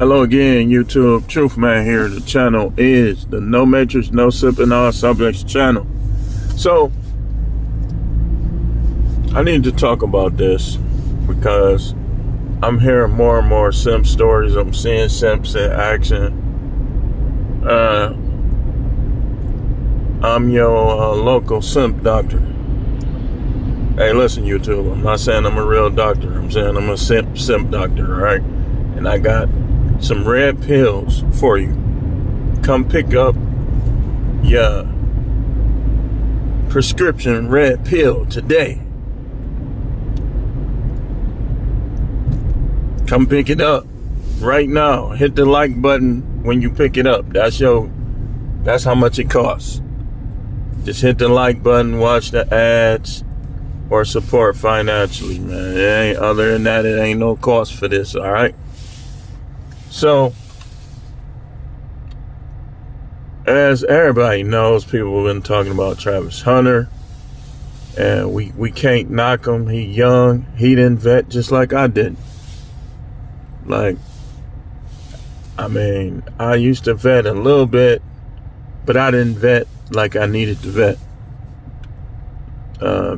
Hello again, YouTube. Truth Man here. The channel is the No Matrix, No Sipping, All Subjects channel. So, I need to talk about this because I'm hearing more and more simp stories. I'm seeing simps in action. I'm your local simp doctor. Hey, listen, YouTube. I'm not saying I'm a real doctor. I'm saying I'm a simp doctor, all right? And I got some red pills for you. Come pick up your prescription red pill today. Come pick it up right now. Hit the like button when you pick it up. That's how much it costs. Just hit the like button, watch the ads, or support financially, man. Other than that, it ain't no cost for this, all right? So, as everybody knows, people have been talking about Travis Hunter, and we can't knock him. He young. He didn't vet just like I did. Like, I mean, I used to vet a little bit, but I didn't vet like I needed to vet.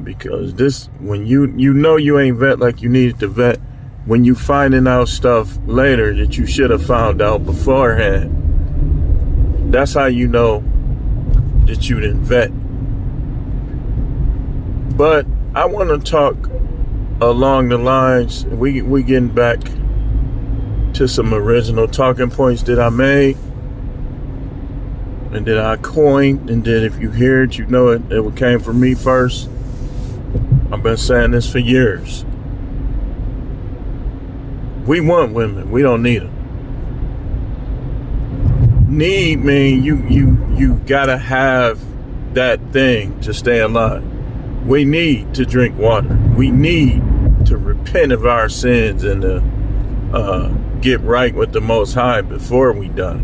Because this, when you know you ain't vet like you needed to vet, when you finding out stuff later that you should have found out beforehand, that's how you know that you didn't vet. But I want to talk along the lines, we getting back to some original talking points that I made and that I coined, and that if you hear it, you know it came from me first. I've been saying this for years. We want women. We don't need them. Need mean you gotta have that thing to stay alive. We need to drink water. We need to repent of our sins and to get right with the Most High before we die.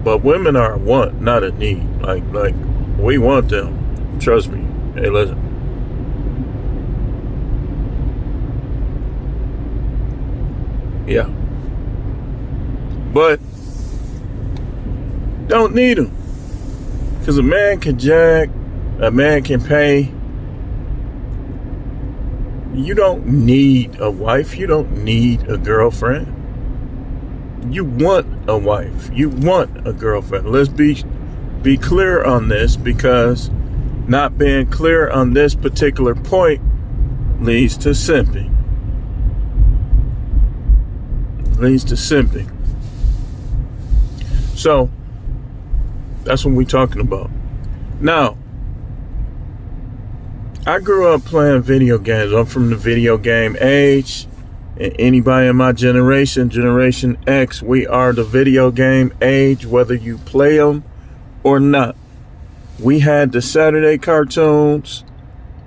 But women are a want, not a need. Like we want them. Trust me. Hey, listen. Yeah. But don't need them. Because a man can jack, a man can pay. You don't need a wife. You don't need a girlfriend. You want a wife. You want a girlfriend. Let's be clear on this, because not being clear on this particular point leads to simping. So that's what we're talking about. Now, I grew up playing video games. I'm from the video game age. And anybody in my generation, Generation X, we are the video game age, whether you play them or not. We had the Saturday cartoons.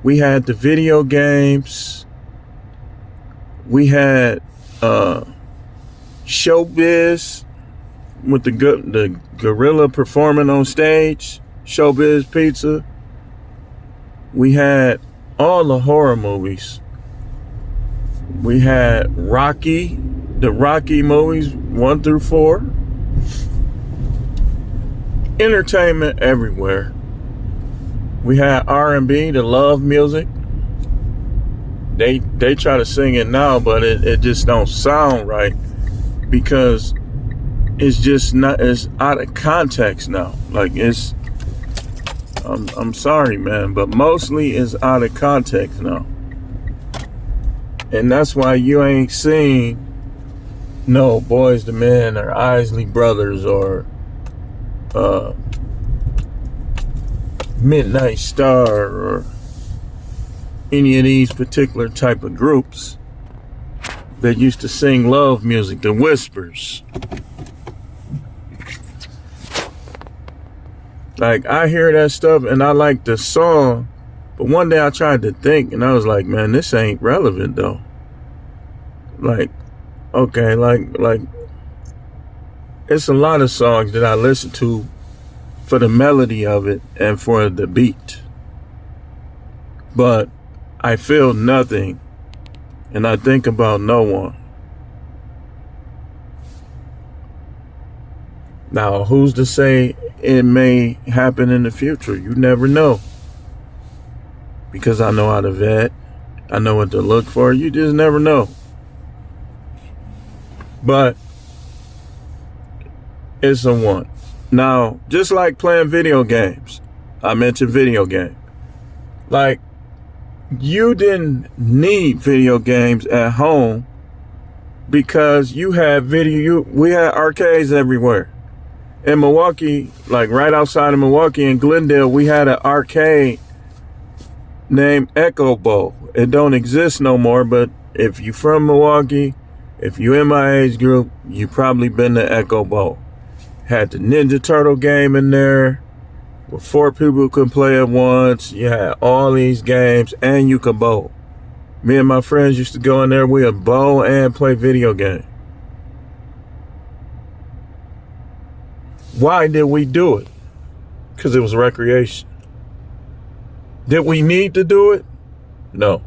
We had the video games. We had Showbiz with the gorilla performing on stage. Showbiz Pizza. We had all the horror movies. We had Rocky, the Rocky movies 1 through 4. Entertainment everywhere. We had R&B, the love music. They try to sing it now, but it just don't sound right, because it's just not, it's out of context now. Like, it's, I'm sorry, man, but mostly it's out of context now. And that's why you ain't seen no Boys II Men or Isley Brothers or Midnight Star or any of these particular type of groups that used to sing love music, the Whispers. Like, I hear that stuff and I like the song, but one day I tried to think and I was like, man, this ain't relevant though. Like, okay, like it's a lot of songs that I listen to for the melody of it and for the beat, but I feel nothing and I think about no one. Now, who's to say it may happen in the future? You never know. Because I know how to vet. I know what to look for. You just never know. But it's a want. Now, just like playing video games. I mentioned video game. Like, you didn't need video games at home because you had we had arcades everywhere. In Milwaukee, like right outside of Milwaukee in Glendale, we had an arcade named Echo Bowl. It don't exist no more, but if you from Milwaukee, if you in my age group, you probably been to Echo Bowl. Had the Ninja Turtle game in there, where 4 people could play at once. You had all these games, and you could bowl. Me and my friends used to go in there, we would bowl and play video games. Why did we do it? Because it was recreation. Did we need to do it? No.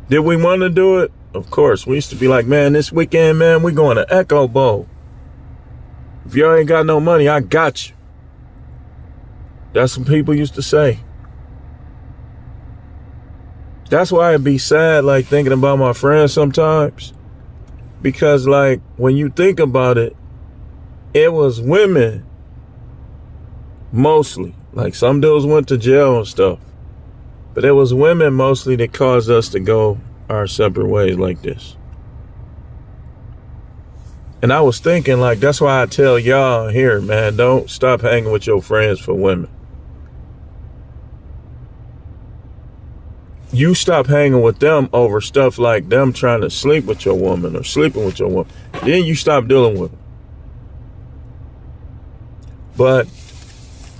Did we want to do it? Of course. We used to be like, man, this weekend, man, we going to Echo Bowl. If y'all ain't got no money, I got you. That's what people used to say. That's why I'd be sad, like, thinking about my friends sometimes. Because, like, when you think about it, it was women mostly. Like, some dudes went to jail and stuff. But it was women mostly that caused us to go our separate ways like this. And I was thinking, like, that's why I tell y'all here, man, don't stop hanging with your friends for women. You stop hanging with them over stuff like them trying to sleep with your woman or sleeping with your woman. Then you stop dealing with them. But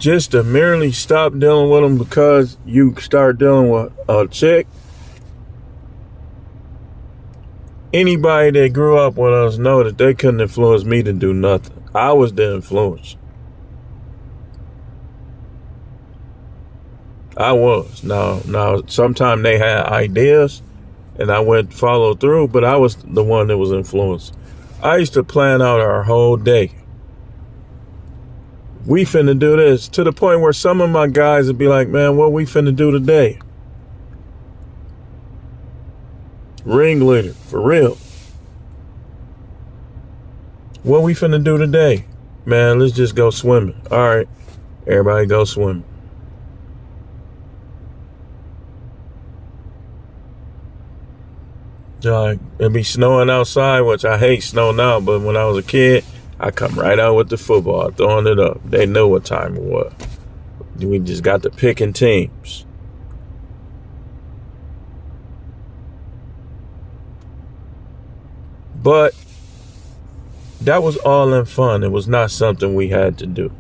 just to merely stop dealing with them because you start dealing with a chick, anybody that grew up with us know that they couldn't influence me to do nothing. I was the influence. I was. Now, sometimes they had ideas and I went follow through, but I was the one that was influenced. I used to plan out our whole day. We finna do this, to the point where some of my guys would be like, man, what we finna do today? Ringleader, for real. What we finna do today? Man, let's just go swimming. All right, everybody go swimming. Like, it'd be snowing outside, which I hate snow now, but when I was a kid, I come right out with the football, throwing it up. They knew what time it was. We just got to picking teams. But that was all in fun. It was not something we had to do.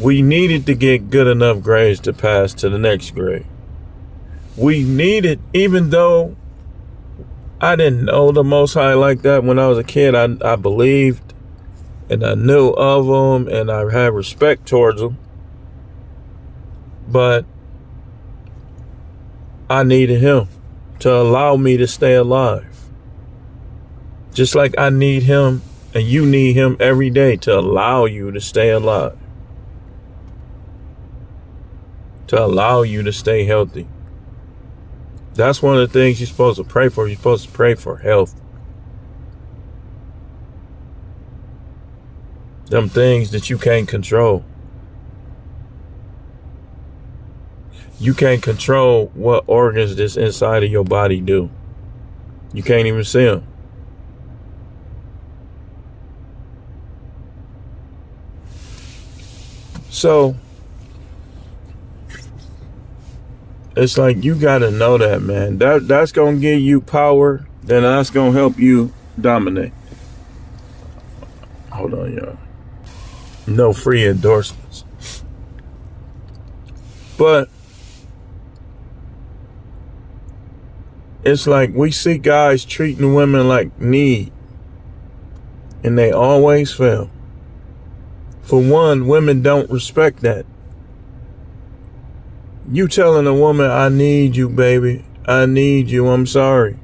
We needed to get good enough grades to pass to the next grade. We needed, even though I didn't know the Most High like that when I was a kid, I believed and I knew of him and I had respect towards him. But I needed him to allow me to stay alive. Just like I need him and you need him every day to allow you to stay alive. To allow you to stay healthy. That's one of the things you're supposed to pray for. You're supposed to pray for health. Them things that you can't control. You can't control what organs that's inside of your body do. You can't even see them. So it's like you gotta know that, man. That's gonna give you power, then that's gonna help you dominate. Hold on, y'all. No free endorsements. But it's like we see guys treating women like need, and they always fail. For one, women don't respect that. You telling a woman, I need you, baby. I need you. I'm sorry.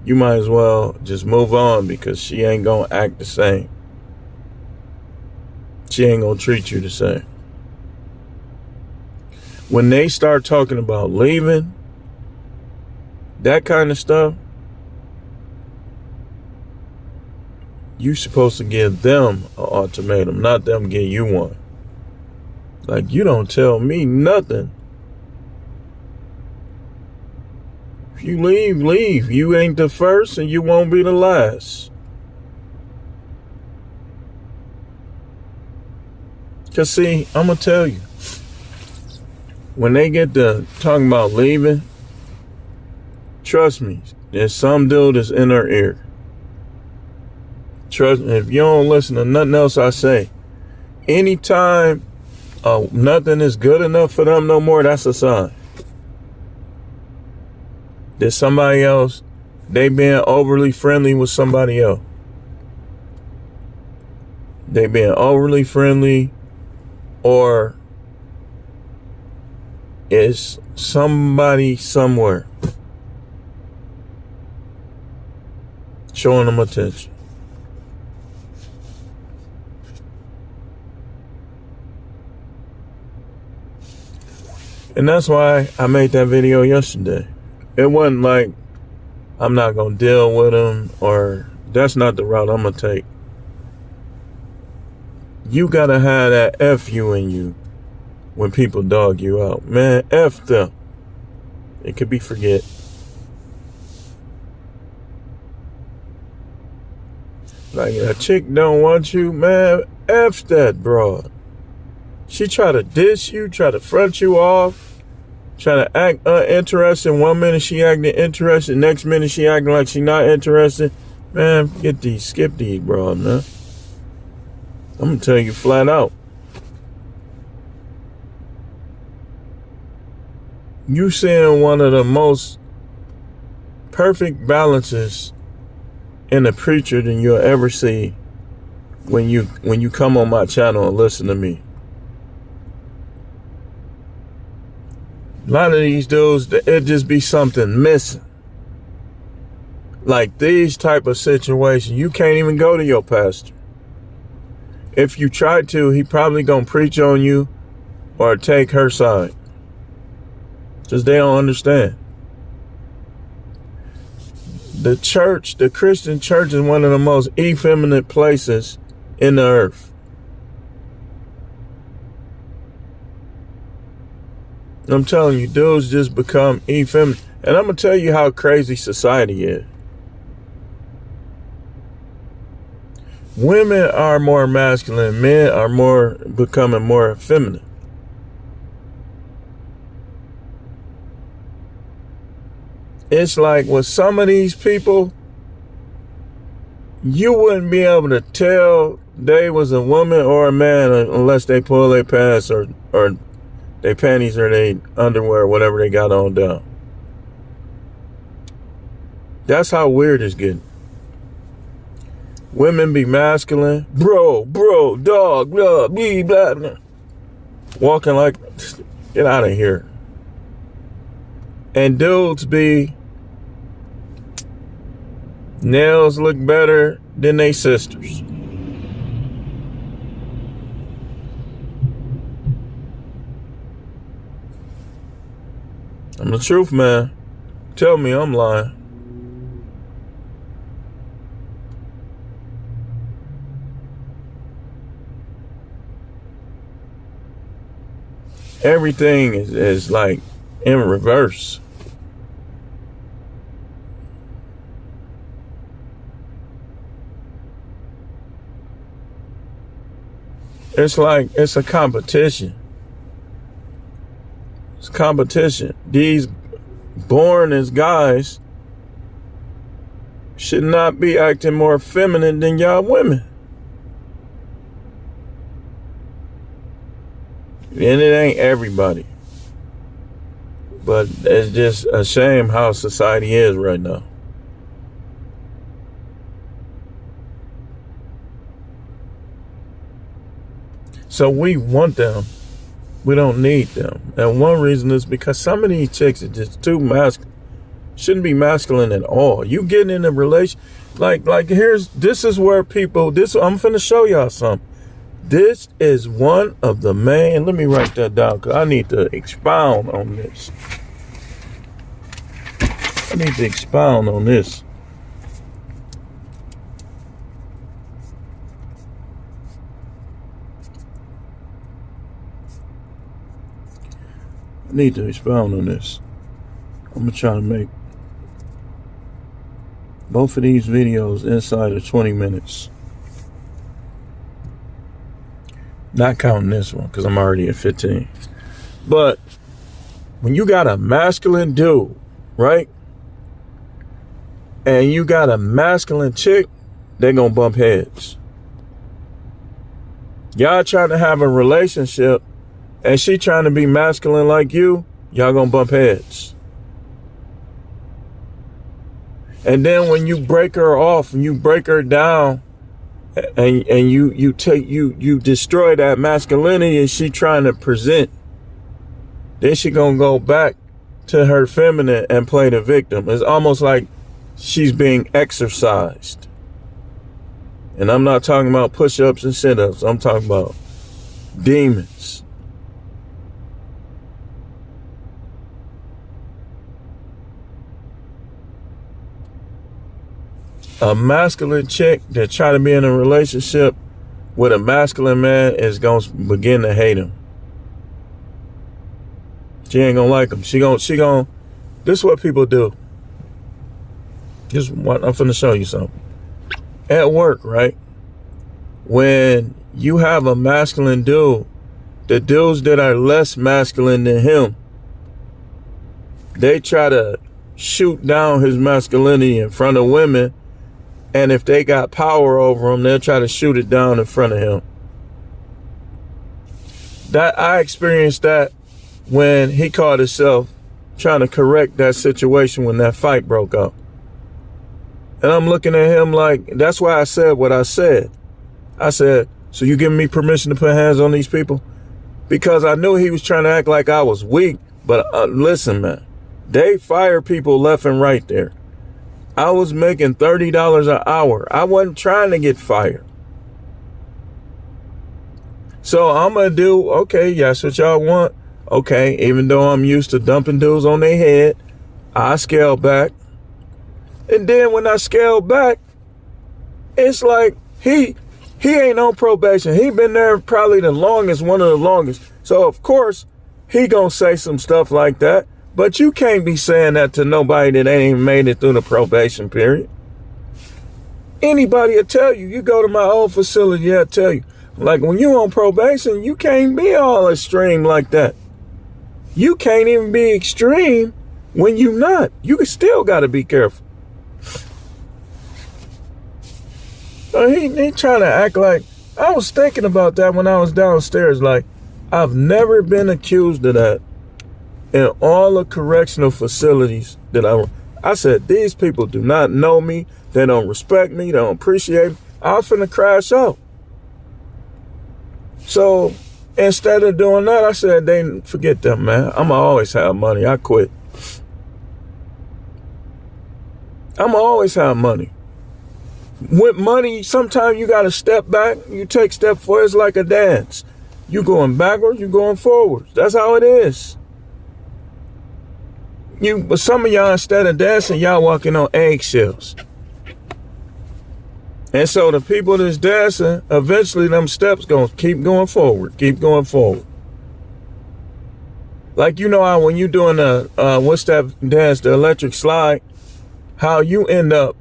you might as well just move on, because she ain't gonna act the same. She ain't gonna treat you the same. When they start talking about leaving, that kind of stuff, you supposed to give them an ultimatum, not them give you one. Like, you don't tell me nothing. If you leave, leave. You ain't the first and you won't be the last. Because see, I'm going to tell you, when they get to talking about leaving, trust me, there's some dude that's in her ear. Trust me, if you don't listen to nothing else I say, anytime nothing is good enough for them no more, that's a sign. There's somebody else, they being overly friendly with somebody else. They being overly friendly, or it's somebody somewhere showing them attention. And that's why I made that video yesterday. It wasn't like I'm not going to deal with them, or that's not the route I'm going to take. You got to have that F you in you when people dog you out. Man, F them. It could be forget. Like, a chick don't want you, man, F that broad. She try to diss you, try to front you off, try to act uninterested. One minute she acting interested, next minute she acting like she not interested. Man, forget these, skip these, broad, man. I'm gonna tell you flat out. You seeing one of the most perfect balances in a preacher than you'll ever see when you come on my channel and listen to me. A lot of these dudes, it just be something missing. Like these type of situations, you can't even go to your pastor. If you try to, he probably gonna preach on you or take her side. Just they don't understand. The church, the Christian church, is one of the most effeminate places in the earth. I'm telling you, dudes just become effeminate. And I'm going to tell you how crazy society is. Women are more masculine. Men are becoming more feminine. It's like with some of these people, you wouldn't be able to tell they was a woman or a man unless they pull their pants or their panties or their underwear, whatever they got on down. That's how weird it's getting. Women be masculine, bro, dog, blah, blah, blah, blah. Walking like, get out of here. And dudes be, nails look better than they sisters. I'm the truth, man. Tell me I'm lying. Everything is like in reverse. It's like it's a competition. It's competition. These born as guys should not be acting more feminine than y'all women. And it ain't everybody. But it's just a shame how society is right now. So we want them. We don't need them. And one reason is because some of these chicks are just too masculine. Shouldn't be masculine at all. You getting in a relation, this is where people, I'm finna show y'all something. This is one of the main, let me write that down because I need to expound on this. I need to expound on this. I need to expound on this. I'm going to try to make both of these videos inside of 20 minutes. Not counting this one because I'm already at 15. But when you got a masculine dude, right? And you got a masculine chick, they're going to bump heads. Y'all trying to have a relationship and she trying to be masculine like you, y'all going to bump heads. And then when you break her off and you break her down and you destroy that masculinity and she trying to present, then she going to go back to her feminine and play the victim. It's almost like she's being exercised. And I'm not talking about push-ups and sit-ups. I'm talking about demons. A masculine chick that try to be in a relationship with a masculine man is going to begin to hate him. She ain't going to like him. She going, this is what people do. I'm finna show you something. At work, right? When you have a masculine dude, the dudes that are less masculine than him, they try to shoot down his masculinity in front of women. And if they got power over him, they'll try to shoot it down in front of him. That I experienced that when he caught himself trying to correct that situation when that fight broke up. And I'm looking at him like, that's why I said what I said. I said, so you giving me permission to put hands on these people? Because I knew he was trying to act like I was weak. But listen, man, they fire people left and right there. I was making $30 an hour. I wasn't trying to get fired. So I'm going to do, okay, that's what y'all want. Okay, even though I'm used to dumping dudes on their head, I scale back. And then when I scale back, it's like he ain't on probation. He been there probably the longest, one of the longest. So, of course, he gonna say some stuff like that. But you can't be saying that to nobody that ain't even made it through the probation period. Anybody will tell you. You go to my old facility, I'll tell you. Like, when you on probation, you can't be all extreme like that. You can't even be extreme when you not. You still got to be careful. He trying to act like, I was thinking about that when I was downstairs. Like, I've never been accused of that in all the correctional facilities that I said, these people do not know me. They don't respect me. They don't appreciate me. I'm finna crash out. So instead of doing that, I said, they forget them, man. I'ma always have money. I quit. I'ma always have money. With money, sometimes you got to step back. You take step forward. It's like a dance. You going backwards, you going forwards. That's how it is. But some of y'all, instead of dancing, y'all walking on eggshells. And so the people that's dancing, eventually them steps going to keep going forward, keep going forward. Like, you know how when you doing what's that dance, the electric slide, how you end up,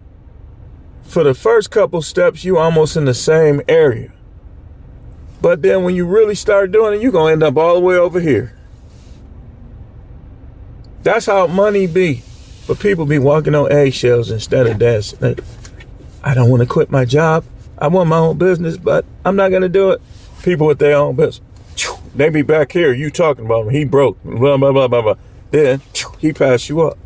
for the first couple steps, you almost in the same area. But then when you really start doing it, you're going to end up all the way over here. That's how money be. But people be walking on eggshells instead of dancing. I don't want to quit my job. I want my own business, but I'm not going to do it. People with their own business. They be back here. You talking about him. He broke. Blah, blah, blah, blah, blah. Then he passed you up.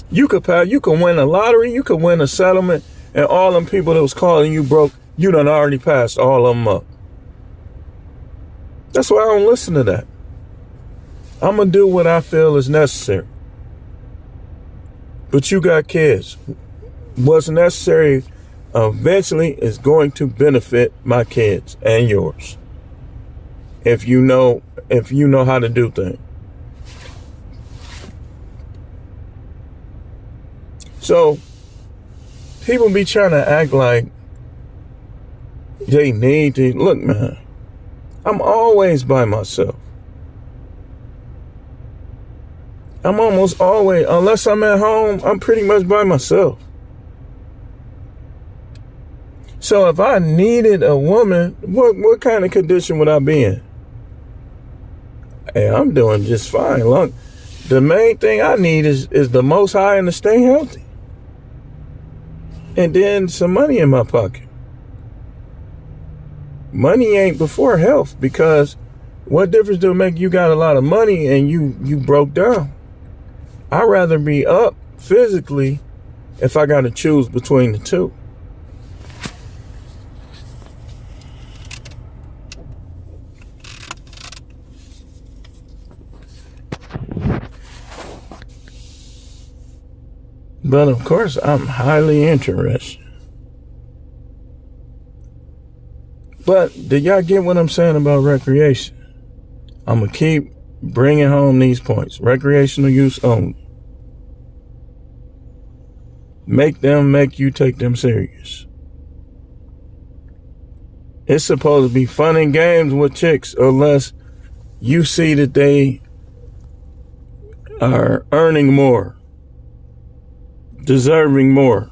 You could win a lottery, you could win a settlement, and all them people that was calling you broke, you done already passed all of them up. That's why I don't listen to that. I'm going to do what I feel is necessary. But you got kids. What's necessary eventually is going to benefit my kids and yours. If you know how to do things. So people be trying to act like they need to. Look, man, I'm always by myself. I'm almost always, unless I'm at home, I'm pretty much by myself. So if I needed a woman, what kind of condition would I be in? Hey, I'm doing just fine. Look, the main thing I need is the Most High and to stay healthy. And then some money in my pocket. Money ain't before health, because what difference do it make you got a lot of money and you broke down? I'd rather be up physically if I got to choose between the two. But of course, I'm highly interested. But do y'all get what I'm saying about recreation? I'm going to keep bringing home these points. Recreational use only. Make you take them serious. It's supposed to be fun and games with chicks unless you see that they are earning more, deserving more.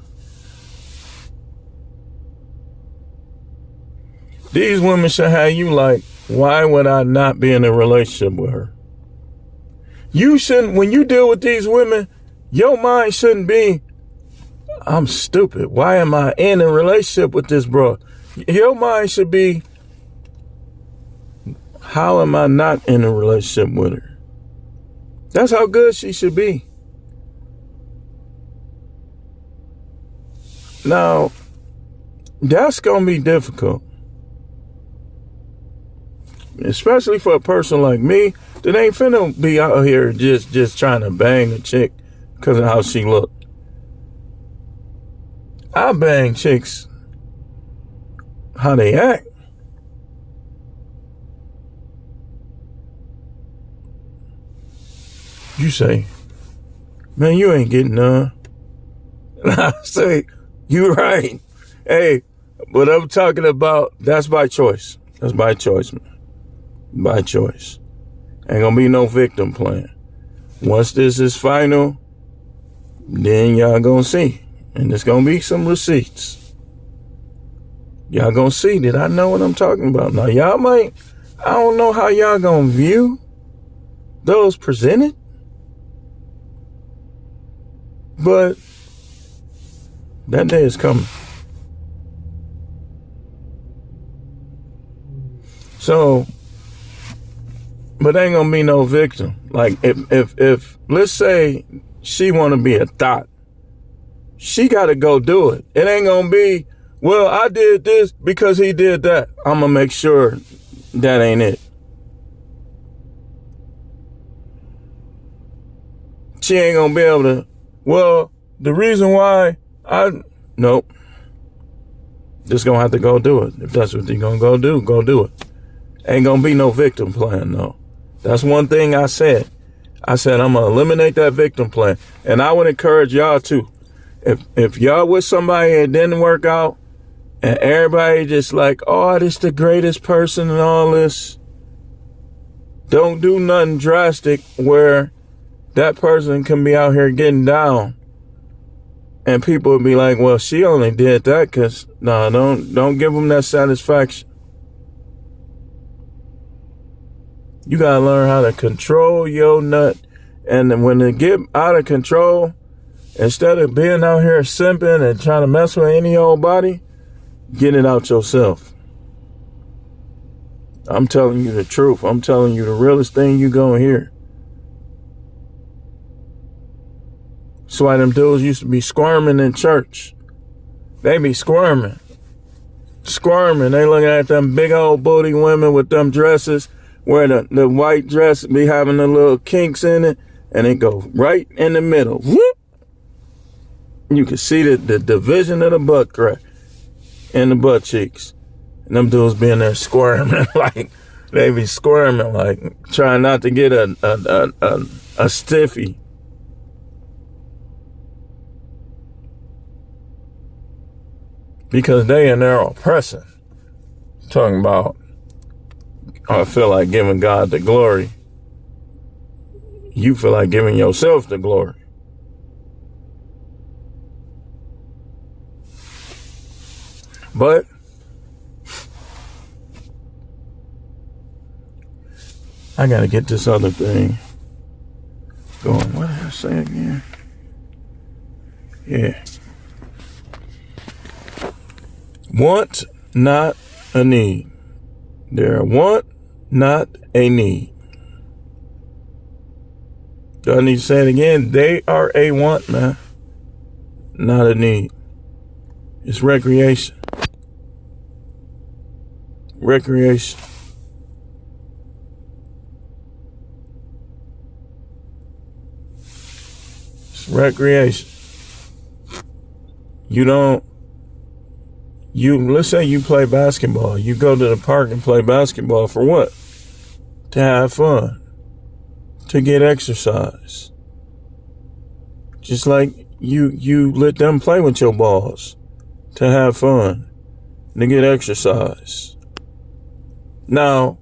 These women should have you like, why would I not be in a relationship with her? You shouldn't, when you deal with these women, your mind shouldn't be, I'm stupid. Why am I in a relationship with this bro? Your mind should be, how am I not in a relationship with her? That's how good she should be. Now, that's going to be difficult. Especially for a person like me that ain't finna be out here just trying to bang a chick because of how she look. I bang chicks how they act. You say, man, you ain't getting none. And I say, you right. Hey, but I'm talking about, that's by choice. That's by choice, man. By choice. Ain't gonna be no victim playing. Once this is final, then y'all gonna see. And there's gonna be some receipts. Y'all gonna see that I know what I'm talking about. Now y'all might, I don't know how y'all gonna view those presented, but that day is coming. So, but ain't gonna be no victim. Like if let's say she wanna be a thought, she gotta go do it. It ain't gonna be, well, I did this because he did that. I'm gonna make sure that ain't it. She ain't gonna be able to, well, the reason why nope. Just gonna have to go do it. If that's what you're gonna go do it. Ain't gonna be no victim plan, no. That's one thing I said. I said I'm gonna eliminate that victim plan. And I would encourage y'all too. If y'all with somebody and it didn't work out and everybody just like, oh, this the greatest person and all this, don't do nothing drastic where that person can be out here getting down and people would be like, well, she only did that because, no, don't give them that satisfaction. You gotta learn how to control your nut. And when it get out of control, instead of being out here simping and trying to mess with any old body, get it out yourself. I'm telling you the truth. I'm telling you the realest thing you gonna hear. That's why them dudes used to be squirming in church. They be squirming. They looking at them big old booty women with them dresses where the white dress be having the little kinks in it, and it go right in the middle. Whoop! You can see the division of the butt crack and the butt cheeks. And them dudes being there squirming like they be squirming like trying not to get a stiffy. Because they in there oppressing. Talking about, I feel like giving God the glory. You feel like giving yourself the glory. But I gotta get this other thing going. What did I say again? Yeah. Want, not a need. They're a want, not a need. Do I need to say it again? They are a want, man, not a need. It's recreation. Recreation. It's recreation. Let's say you play basketball. You go to the park and play basketball for what? To have fun. To get exercise. Just like you let them play with your balls. To have fun. To get exercise. Now,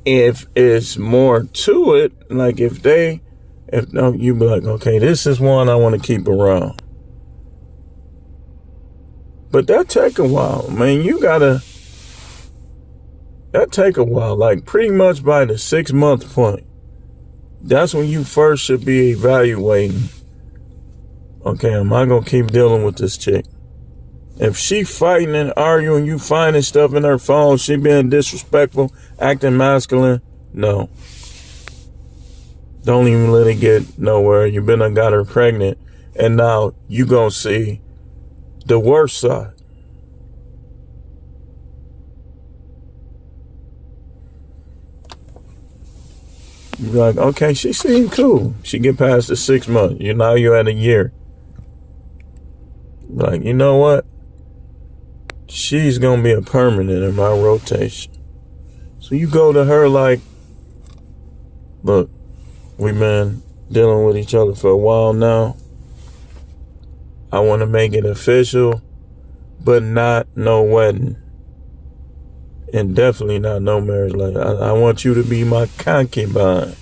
if it's more to it, like you be like, okay, this is one I want to keep around. But that take a while, man. That take a while. Like pretty much by the 6-month point, that's when you first should be evaluating. Okay, am I gonna keep dealing with this chick? If she fighting and arguing, you finding stuff in her phone, she being disrespectful, acting masculine, no. Don't even let it get nowhere. You been and got her pregnant, and now you gonna see the worst side. You're like, okay, she seemed cool. She get past the 6 months. You're at a year. Like, you know what? She's gonna be a permanent in my rotation. So you go to her like, look, we've been dealing with each other for a while now. I want to make it official, but not no wedding. And definitely not no marriage. Like, I want you to be my concubine.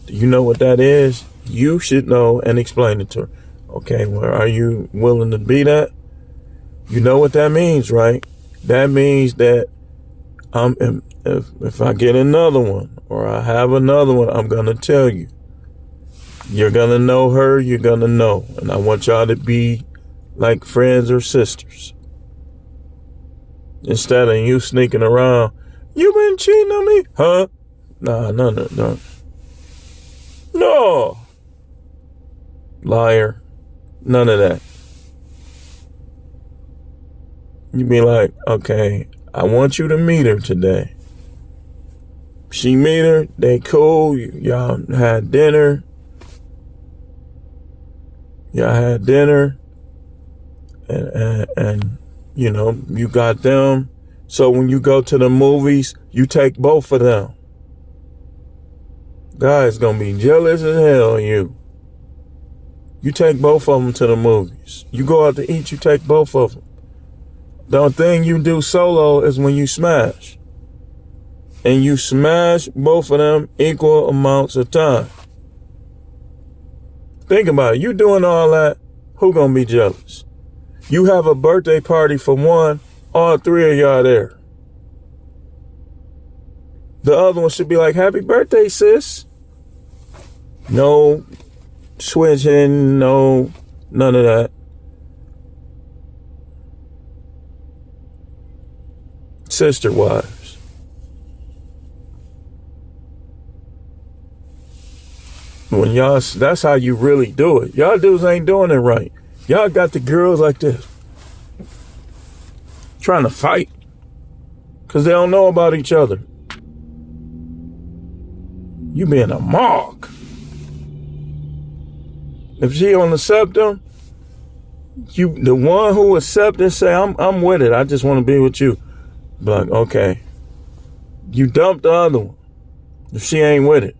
Do you know what that is? You should know and explain it to her. Okay, well, are you willing to be that? You know what that means, right? That means that if I get another one or I have another one, I'm going to tell you. You're going to know her, you're going to know. And I want y'all to be like friends or sisters. Instead of you sneaking around, you been cheating on me? Huh? Nah, no. No. Liar. None of that. You be like, okay, I want you to meet her today. She meet her, they cool, y'all had dinner. And you know, you got them. So when you go to the movies, you take both of them. Guy's gonna be jealous as hell of you. You take both of them to the movies. You go out to eat, you take both of them. The only thing you do solo is when you smash. And you smash both of them equal amounts of time. Think about it. You doing all that, who gonna be jealous? You have a birthday party for one, all three of y'all there. The other one should be like, happy birthday, sis. No switching, no, none of that. Sister wives. When y'all, that's how you really do it. Y'all dudes ain't doing it right. Y'all got the girls like this, trying to fight. because they don't know about each other. You being a mark. If she on the septum, you the one who accepted say, I'm with it. I just want to be with you. Be like, okay. You dump the other one if she ain't with it.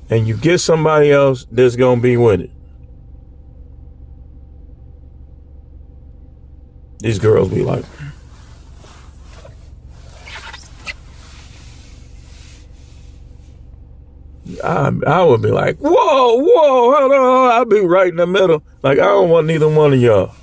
And you get somebody else that's gonna be with it. These girls be like, I would be like, whoa, hold on. I'll be right in the middle. Like, I don't want neither one of y'all.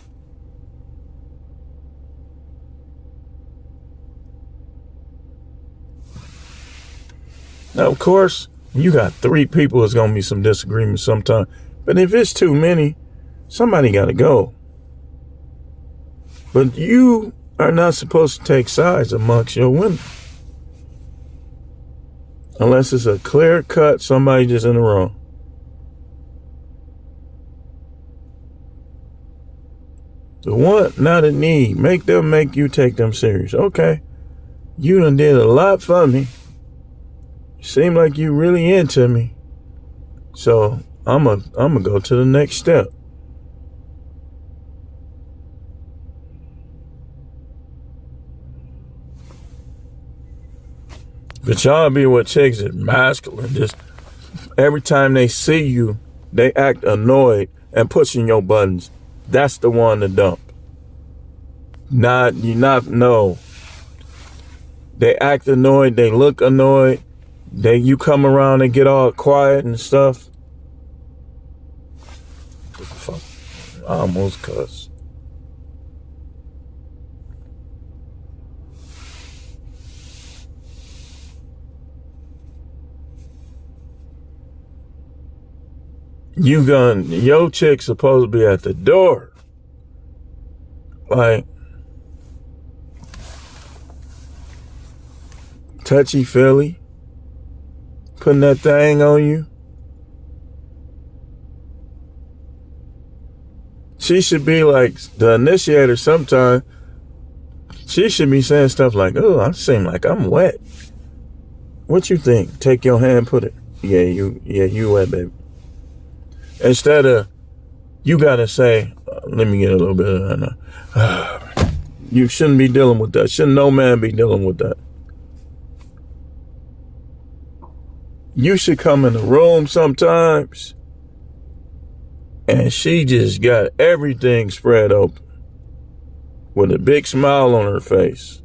Now, of course, you got 3 people, it's going to be some disagreement sometime. But if it's too many, somebody got to go. But you are not supposed to take sides amongst your women. Unless it's a clear cut, somebody just in the wrong. The want, not a need. Make them make you take them serious. Okay. You done did a lot for me. Seem like you really into me. So I'm gonna go to the next step. But y'all be with chicks that masculine. Just every time they see you, they act annoyed and pushing your buttons. That's the one to dump. No. They act annoyed, they look annoyed. You come around and get all quiet and stuff. What the fuck? I almost cussed. Your chick supposed to be at the door. Like, touchy-feely, putting that thing on you. She should be like the initiator sometime. She should be saying stuff like, oh, I seem like I'm wet. What you think? Take your hand, put it. Yeah, you wet, baby. Instead of, you gotta say, let me get a little bit of that. You shouldn't be dealing with that. Shouldn't no man be dealing with that. You should come in the room sometimes and she just got everything spread open with a big smile on her face.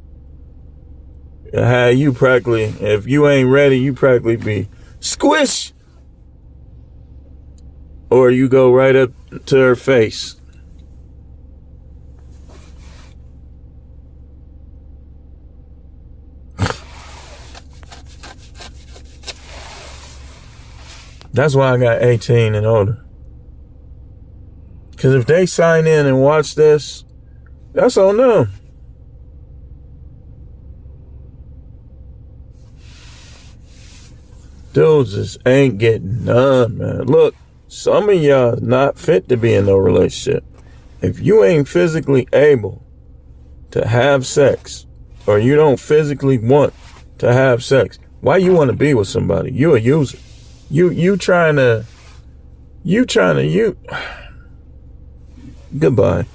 And how you practically, if you ain't ready, you practically be squish. Or you go right up to her face. That's why I got 18 and older. Because if they sign in and watch this, that's on them. Dudes just ain't getting none, man. Look, some of y'all not fit to be in no relationship. If you ain't physically able to have sex, or you don't physically want to have sex, why you want to be with somebody? You a user. You trying to. Goodbye.